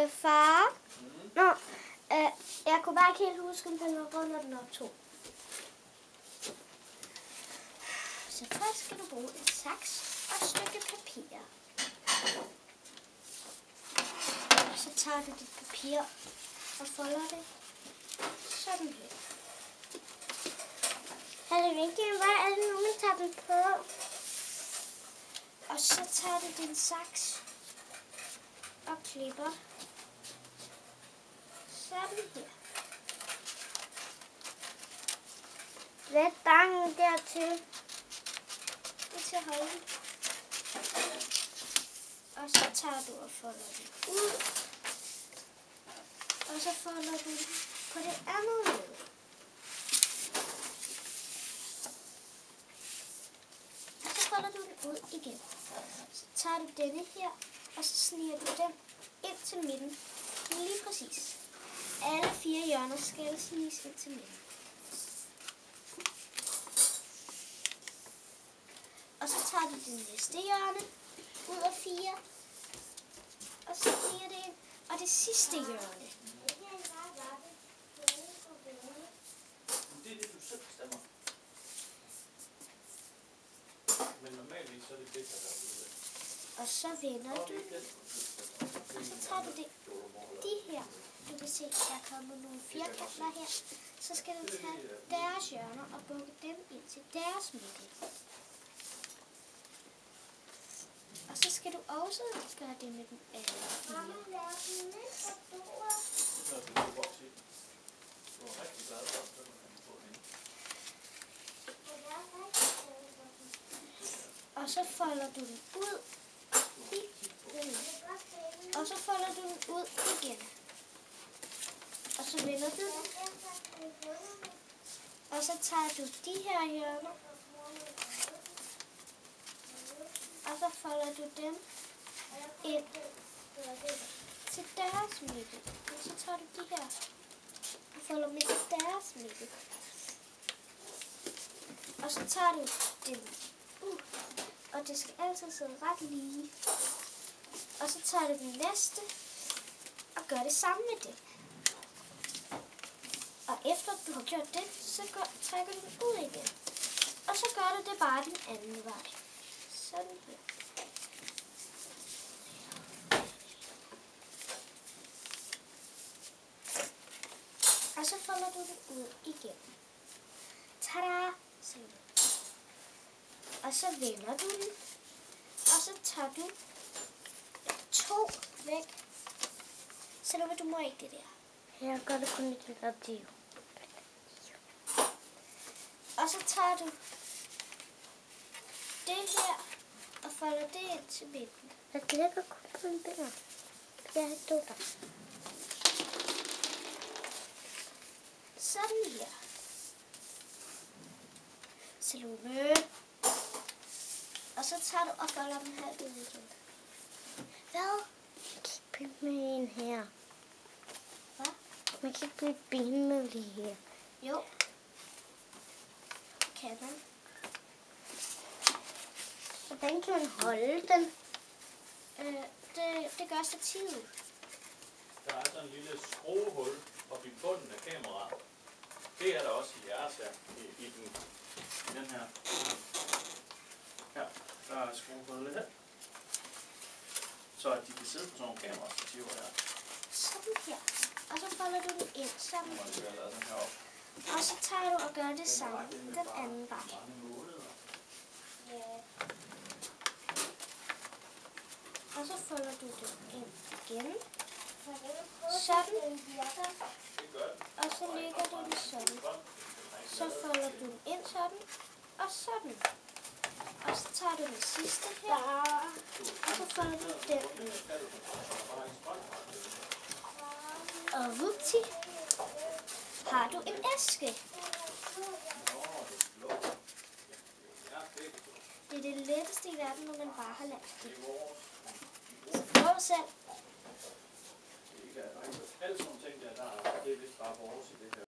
Far. Nå, jeg kunne bare ikke helt huske, om den var rød, når den optog. Så først skal du bruge en saks og et stykke papir. Så tager du dit papir og folder det sådan her. Er det vigtigt, hvad er det nu, man tager den på? Og så tager du din saks og klipper sådan her. Let dangen dertil. Det til at holde den. Og så tager du og folder den ud. Og så folder du den på det andet led. Og så folder du den ud igen. Så tager du denne her, og så sniger du den ind til midten. Lige præcis. Alle 4 hjørner skal sniges ind til midten. Og så tager du det næste hjørne ud af 4, og så sniger det ind, og det sidste hjørne. Det er det, du selv bestemmer. Men normalt så er det det, der er ude af. Og så vender du, og så tager du de her. Du kan se, at der er kommet nogle firkanter her. Så skal du tage deres hjørner og bukke dem ind til deres midte. Og så skal du også gøre det med den anden 4. Og så folder du den ud. Og så folder du den ud igen. Og så vender du den. Og så tager du de her hjørner. Og så folder du dem ind til deres midte. Og så tager du de her og folder dem ind til deres midte. Og så tager du dem og det skal altid sidde ret lige. Og så tager du den næste og gør det samme med det. Og efter du har gjort det, så trækker du den ud igen. Og så gør du det bare den anden vej. Sådan her. Og så folder du den ud igen. Tada! Og så vender du den. Og så tager du 2 væk. Selvom du må ikke det der. Jeg gør det kun i det der. Og så tager du det her og folder det ind til midten. Jeg lægger kun på en billede. Jeg er ikke der. Sådan her. Salome. Og så tager du og folder den her ud igen. Hvad? Jeg kan ikke bygge med en her. Hvad? Man kan ikke bygge ben med lige her. Jo. Kan man. Hvordan kan man holde den? Det gør stativet. Der er sådan en lille skruehul oppe i bunden af kameraet. Det er der også i jeres her, i den her. Her, der er skruehullet her. Så at de kan sidde på sådan nogle kamerastativer her. Sådan her. Og så folder du den ind sådan Nu må her. jeg lade den her op. Og så tager du og gør det samme den anden vej. Mange måneder. Og så folder du den ind igen. Sådan. Og så lægger du den sådan. Så folder du den ind sådan. Og sådan. Og så tager du den sidste her. Og så folder du den ned. Og vupti, har du en æske. Det er det letteste i verden, når man bare har lært det. Så prøv selv. Alle sådan nogle ting der, det er vist bare vores i det her.